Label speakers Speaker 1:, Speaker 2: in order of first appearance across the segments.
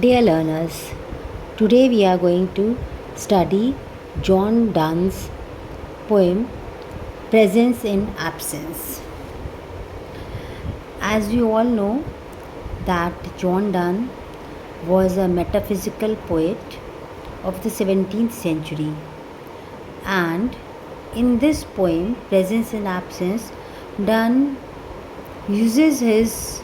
Speaker 1: Dear learners, today we are going to study John Donne's poem Presence in Absence. As we all know that John Donne was a metaphysical poet of the 17th century, and in this poem Presence in Absence, Donne uses his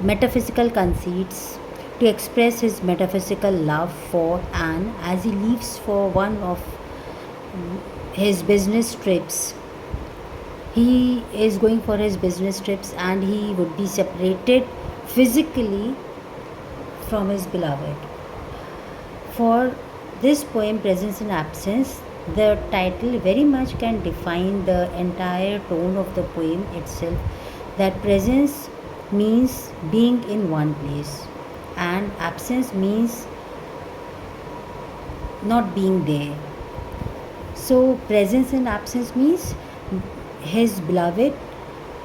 Speaker 1: metaphysical conceits to express his metaphysical love for Anne as he leaves for one of his business trips. He is going for his business trips and he would be separated physically from his beloved. For this poem, Presence in Absence, the title very much can define the entire tone of the poem itself. That presence means being in one place, and absence means not being there. So, presence and absence means his beloved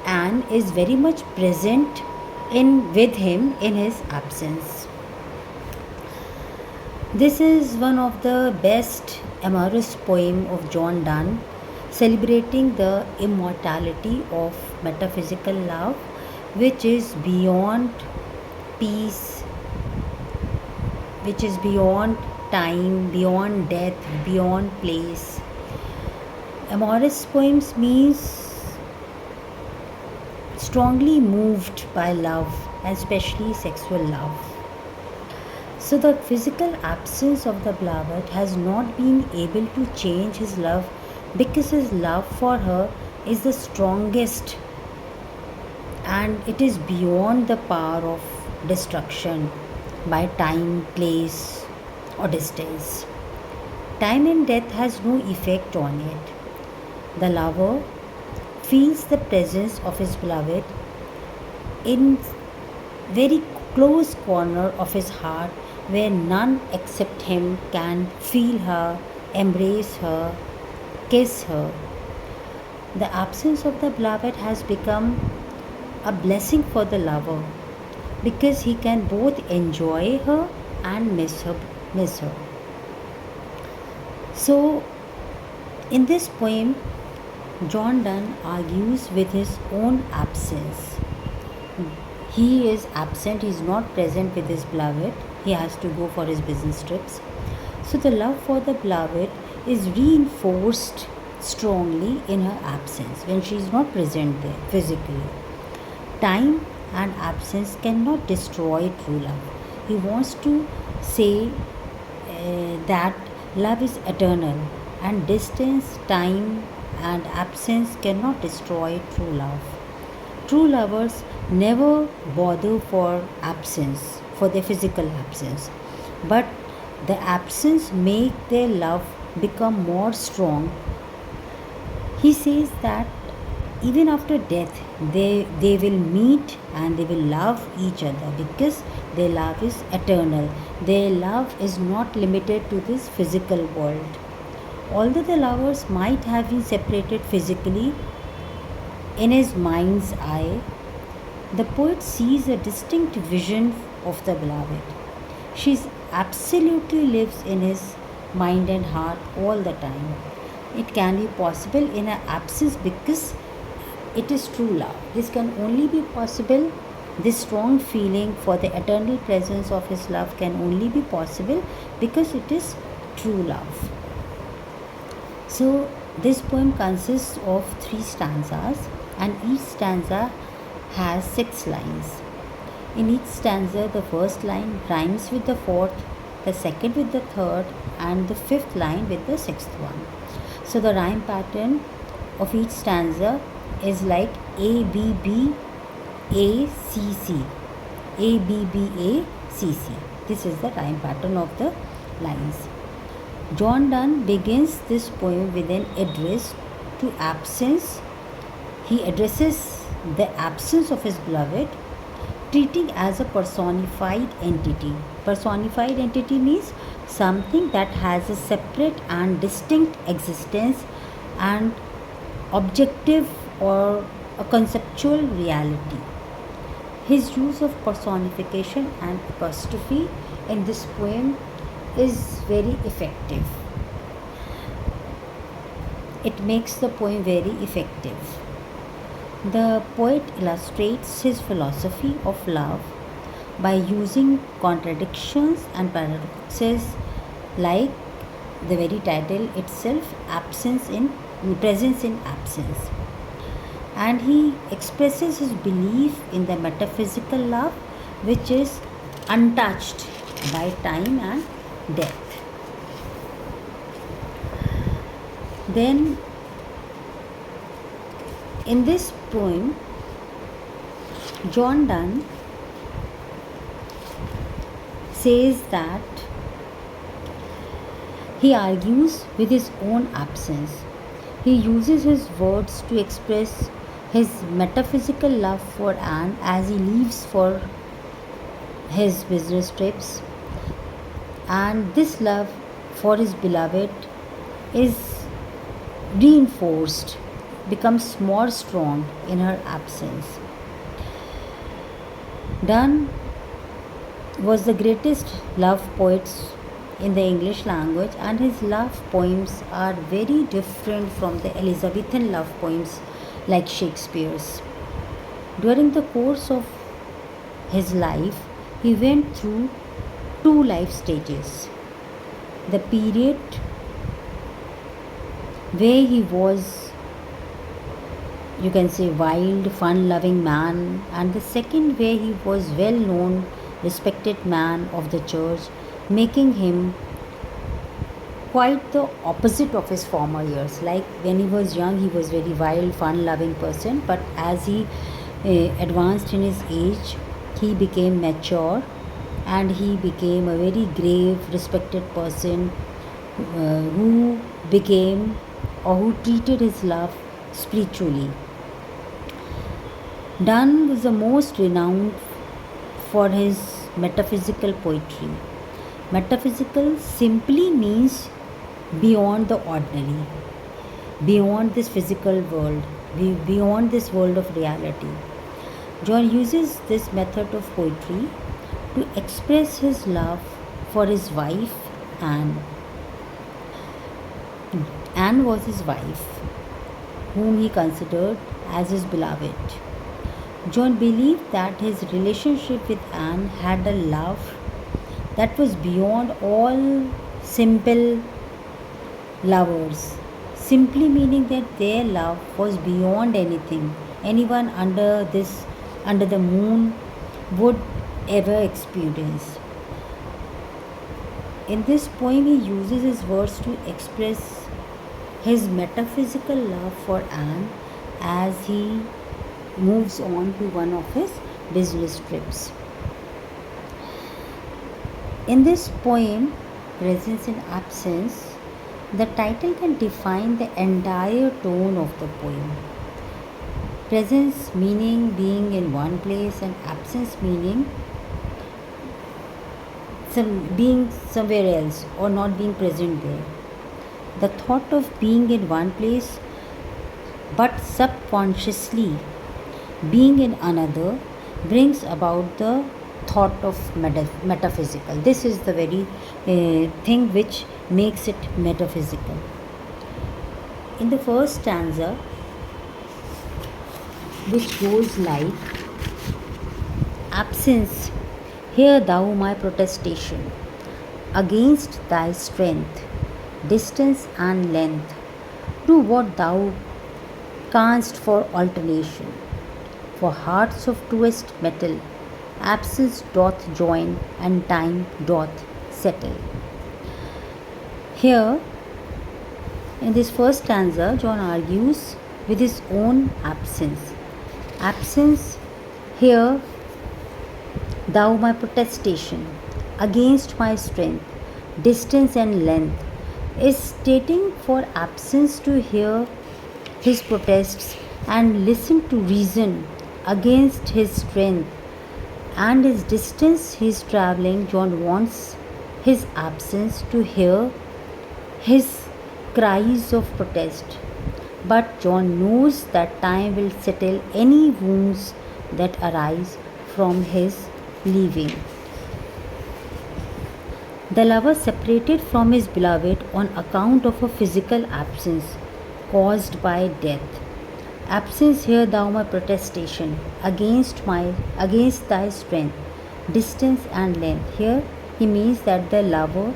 Speaker 1: Anne is very much present with him in his absence. This is one of the best amorous poem of John Donne, celebrating the immortality of metaphysical love, which is beyond peace, which is beyond time, beyond death, beyond place. Amorous poems means strongly moved by love, and especially sexual love. So the physical absence of the beloved has not been able to change his love, because his love for her is the strongest and it is beyond the power of destruction by time, place or distance. Time and death has no effect on it. The lover feels the presence of his beloved in very close corner of his heart, where none except him can feel her, embrace her, kiss her. The absence of the beloved has become a blessing for the lover, because he can both enjoy her and miss her. So, in this poem, John Donne argues with his own absence. He is absent, he is not present with his beloved, he has to go for his business trips. So, the love for the beloved is reinforced strongly in her absence when she is not present there physically. Time and absence cannot destroy true love. He wants to say that love is eternal, and distance, time, and absence cannot destroy true love. True lovers never bother for absence, for their physical absence, but the absence make their love become more strong. He says that even after death, they will meet and they will love each other, because their love is eternal. Their love is not limited to this physical world. Although the lovers might have been separated physically, in his mind's eye, the poet sees a distinct vision of the beloved. She absolutely lives in his mind and heart all the time. It can be possible in her absence because it is true love. This can only be possible, this strong feeling for the eternal presence of his love can only be possible because it is true love. So, this poem consists of 3 stanzas, and each stanza has 6 lines. In each stanza, the first line rhymes with the fourth, the second with the third, and the fifth line with the sixth one. So, the rhyme pattern of each stanza is like A, B, B, A, C, C. A, B, B, A, C, C. This is the rhyme pattern of the lines. John Donne begins this poem with an address to absence. He addresses the absence of his beloved, treating as a personified entity. Personified entity means something that has a separate and distinct existence and objective or a conceptual reality. His use of personification and apostrophe in this poem is very effective. It makes the poem very effective. The poet illustrates his philosophy of love by using contradictions and paradoxes like the very title itself, presence in absence. And he expresses his belief in the metaphysical love which is untouched by time and death. Then in this poem, John Donne says that he argues with his own absence. He uses his words to express his metaphysical love for Anne as he leaves for his business trips, and this love for his beloved is reinforced, becomes more strong in her absence. Donne was the greatest love poet in the English language, and his love poems are very different from the Elizabethan love poems like Shakespeare's. During the course of his life, he went through two life stages. The period where he was, you can say, wild, fun-loving man, and the second where he was well-known, respected man of the church, making him quite the opposite of his former years. Like when he was young, he was very wild, fun-loving person, but as he advanced in his age, he became mature and he became a very grave, respected person who became or who treated his love spiritually. Donne was the most renowned for his metaphysical poetry. Metaphysical simply means beyond the ordinary, beyond this physical world, beyond this world of reality. John uses this method of poetry to express his love for his wife Anne. Anne was his wife, whom he considered as his beloved. John believed that his relationship with Anne had a love that was beyond all simple lovers, simply meaning that their love was beyond anything anyone under the moon would ever experience. In this poem, he uses his words to express his metaphysical love for Anne as he moves on to one of his business trips. In this poem, Presence in Absence, the title can define the entire tone of the poem. Presence meaning being in one place, and absence meaning being somewhere else or not being present there. The thought of being in one place but subconsciously being in another brings about the thought of metaphysical. This is the very thing which makes it metaphysical. In the first stanza, which goes like, Absence, hear thou my protestation against thy strength, distance and length. Do what thou canst for alternation. For hearts of truest metal, absence doth join and time doth settle. Here, in this first stanza, John argues with his own absence. Absence, hear thou my protestation against my strength, distance and length, is stating for absence to hear his protests and listen to reason against his strength and his distance he is traveling. John wants his absence to hear his cries of protest, but John knows that time will settle any wounds that arise from his leaving. The lover separated from his beloved on account of a physical absence caused by death. Absence here thou my protestation against thy strength, distance and length. Here he means that the lover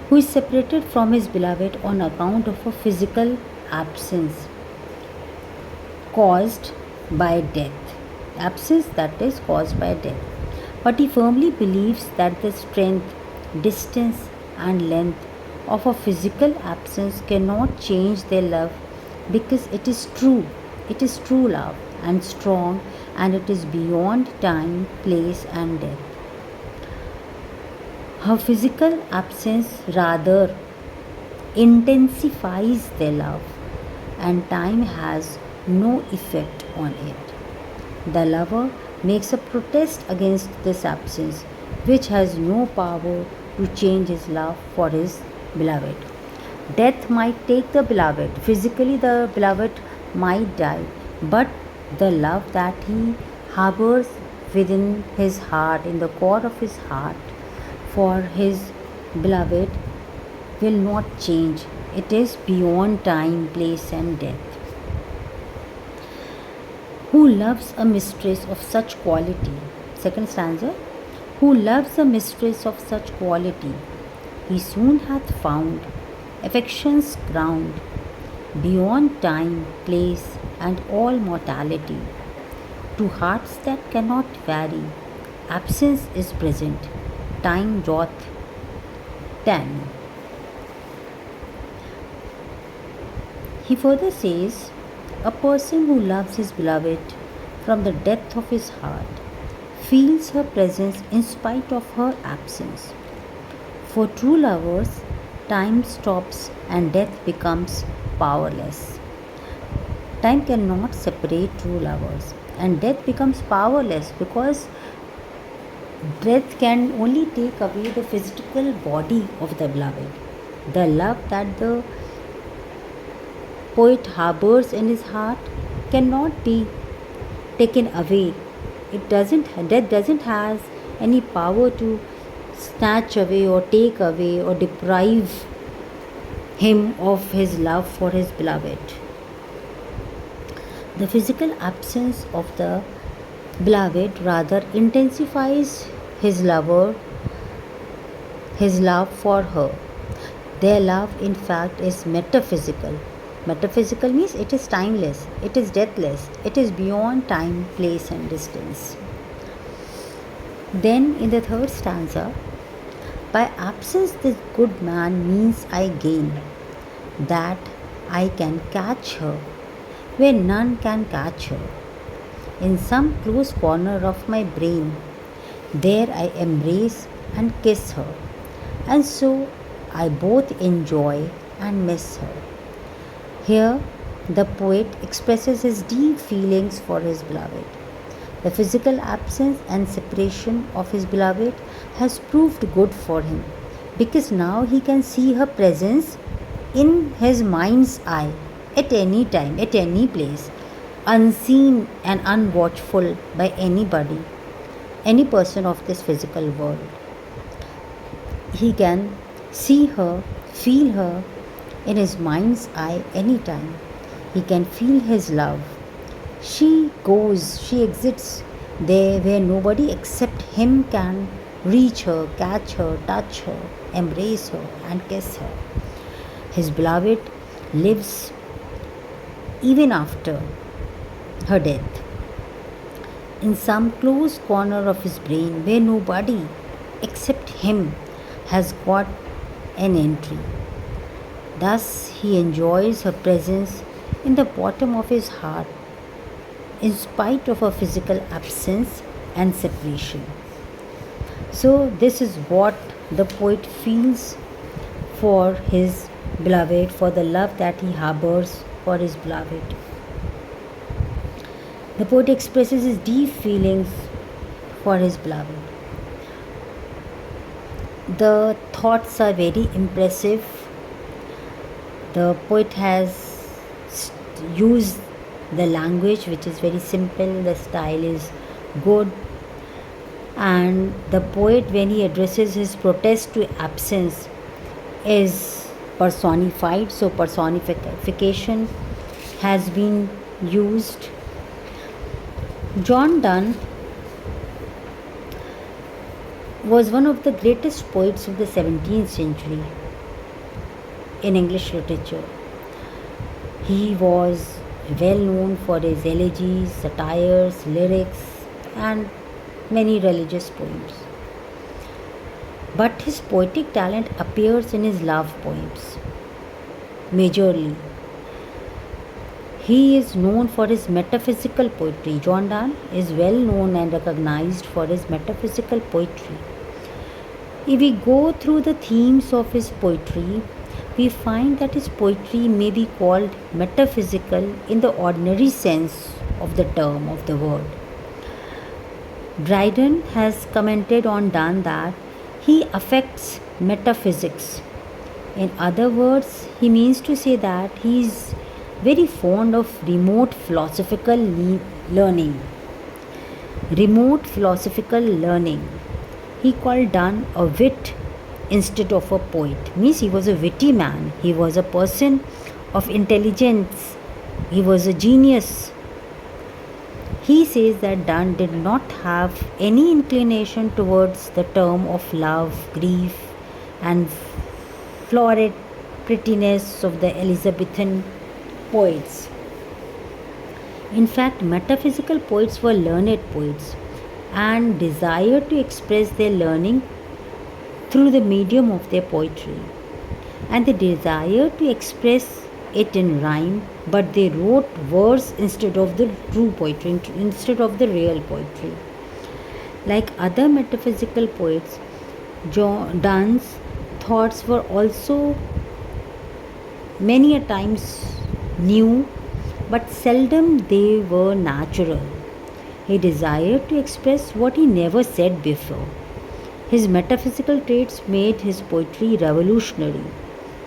Speaker 1: who is separated from his beloved on account of a physical absence caused by death. Absence that is caused by death. But he firmly believes that the strength, distance, and length of a physical absence cannot change their love because it is true. It is true love and strong, and it is beyond time, place, and death. Her physical absence rather intensifies their love, and time has no effect on it. The lover makes a protest against this absence, which has no power to change his love for his beloved. Death might take the beloved, physically, the beloved might die, but the love that he harbors within his heart, in the core of his heart, for his beloved will not change. It is beyond time, place, and death. Who loves a mistress of such quality? Second stanza. Who loves a mistress of such quality? He soon hath found affection's ground, beyond time, place, and all mortality. To hearts that cannot vary, absence is present, time doth tarry. He further says, a person who loves his beloved from the depth of his heart feels her presence in spite of her absence. For true lovers, time stops and death becomes powerless. Time cannot separate true lovers, and death becomes powerless because death can only take away the physical body of the beloved. The love that the poet harbors in his heart cannot be taken away. Death doesn't have any power to snatch away or take away or deprive him of his love for his beloved. The physical absence of the beloved rather intensifies his love for her. Their love, in fact, is metaphysical. Metaphysical means it is timeless, it is deathless, it is beyond time, place, and distance. Then, in the third stanza, by absence this good man means I gain, that I can catch her where none can catch her. In some close corner of my brain, there I embrace and kiss her, and so I both enjoy and miss her. Here, the poet expresses his deep feelings for his beloved. The physical absence and separation of his beloved has proved good for him because now he can see her presence in his mind's eye at any time, at any place, unseen and unwatchful by anybody, any person of this physical world. He can see her, feel her in his mind's eye anytime. He can feel his love. She exits there where nobody except him can reach her, catch her, touch her, embrace her, and kiss her. His beloved lives even after her death in some close corner of his brain where nobody except him has got an entry. Thus, he enjoys her presence in the bottom of his heart in spite of her physical absence and separation. So, this is what the poet feels for his beloved, for the love that he harbors for his beloved. The poet expresses his deep feelings for his beloved. The thoughts are very impressive. The poet has used the language which is very simple, the style is good, And the poet, when he addresses his protest to absence, is personified. So personification has been used. John Donne was one of the greatest poets of the 17th century in English literature. He was well known for his elegies, satires, lyrics, and many religious poems. But his poetic talent appears in his love poems majorly. He is known for his metaphysical poetry. John Donne is well known and recognized for his metaphysical poetry. If we go through the themes of his poetry, we find that his poetry may be called metaphysical in the ordinary sense of the term, of the word. Dryden has commented on Donne that he affects metaphysics. In other words, he means to say that he is very fond of remote philosophical learning. Remote philosophical learning. He called Donne a wit instead of a poet. Means he was a witty man. He was a person of intelligence. He was a genius. He says that Donne did not have any inclination towards the term of love, grief, and florid prettiness of the Elizabethan poets. In fact, metaphysical poets were learned poets and desired to express their learning through the medium of their poetry. And they desired to express it in rhyme, but they wrote verse instead of the true poetry, instead of the real poetry. Like other metaphysical poets, Donne's thoughts were also many a times new, but seldom they were natural. He desired to express what he never said before. His metaphysical traits made his poetry revolutionary.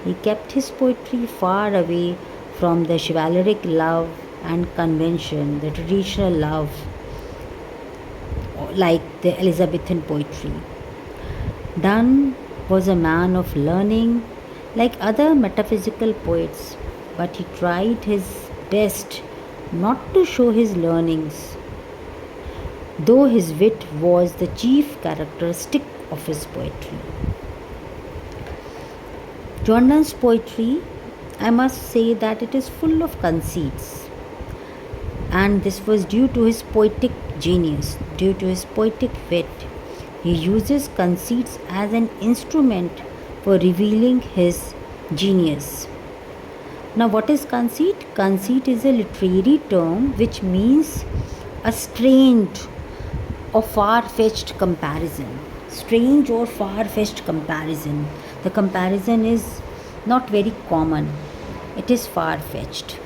Speaker 1: He kept his poetry far away from the chivalric love and convention, the traditional love, like the Elizabethan poetry. Donne was a man of learning, like other metaphysical poets, but he tried his best not to show his learnings, though his wit was the chief characteristic of his poetry. John Donne's poetry, I must say that it is full of conceits, and this was due to his poetic genius, due to his poetic wit. He uses conceits as an instrument for revealing his genius. Now, what is conceit? Conceit is a literary term which means a strange or far-fetched comparison. Strange or far-fetched comparison. The comparison is not very common. It is far-fetched.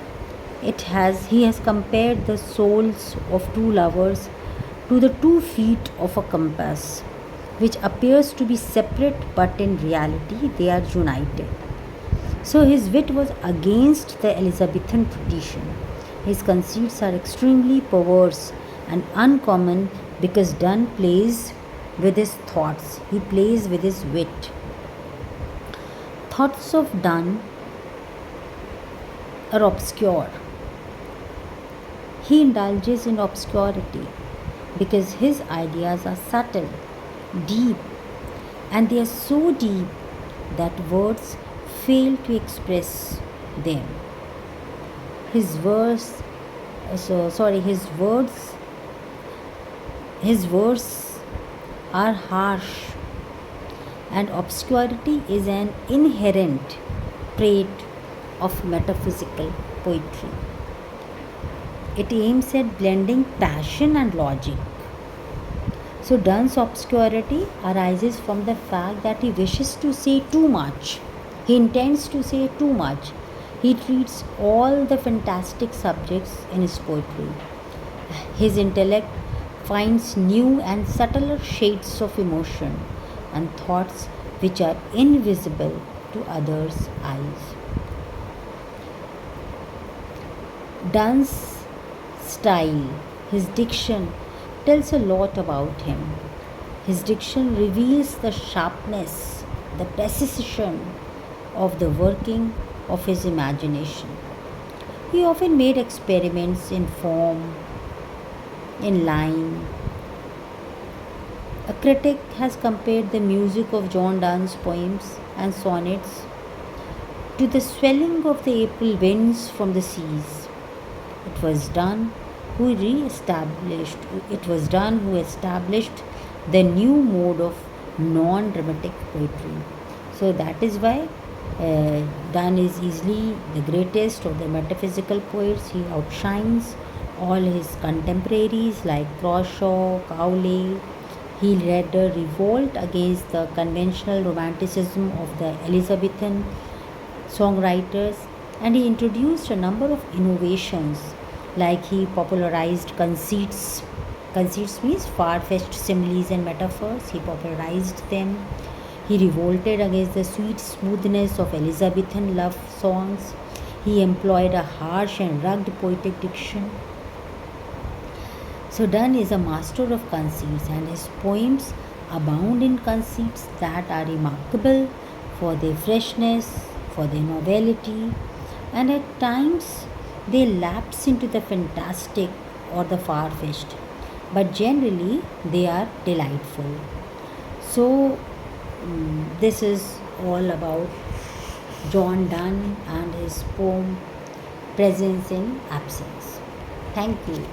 Speaker 1: He has compared the souls of two lovers to the 2 feet of a compass, which appears to be separate, but in reality they are united. So his wit was against the Elizabethan tradition. His conceits are extremely perverse and uncommon because Donne plays with his thoughts. He plays with his wit. Thoughts of Donne are obscure. He indulges in obscurity because his ideas are subtle, deep, and they are so deep that words fail to express them. His verse, his words are harsh, and obscurity is an inherent trait of metaphysical poetry. It aims at blending passion and logic. So Donne's obscurity arises from the fact that he wishes to say too much. He intends to say too much. He treats all the fantastic subjects in his poetry. His intellect finds new and subtler shades of emotion and thoughts which are invisible to others' eyes. Donne's style, his diction, tells a lot about him. His diction reveals the sharpness, the precision of the working of his imagination. He often made experiments in form, in line. A critic has compared the music of John Donne's poems and sonnets to the swelling of the April winds from the seas. It was Donne who re-established it was Donne who established the new mode of non-dramatic poetry. So that is why Donne is easily the greatest of the metaphysical poets. He outshines all his contemporaries like Croshaw, Cowley. He led a revolt against the conventional romanticism of the Elizabethan songwriters, and he introduced a number of innovations, like he popularized conceits. Conceits means far-fetched similes and metaphors. He popularized them. He revolted against the sweet smoothness of Elizabethan love songs. He employed a harsh and rugged poetic diction. So Donne is a master of conceits, and his poems abound in conceits that are remarkable for their freshness, for their novelty, and at times they lapse into the fantastic or the far-fetched, but generally they are delightful. So this is all about John Donne and his poem Presence in Absence. Thank you.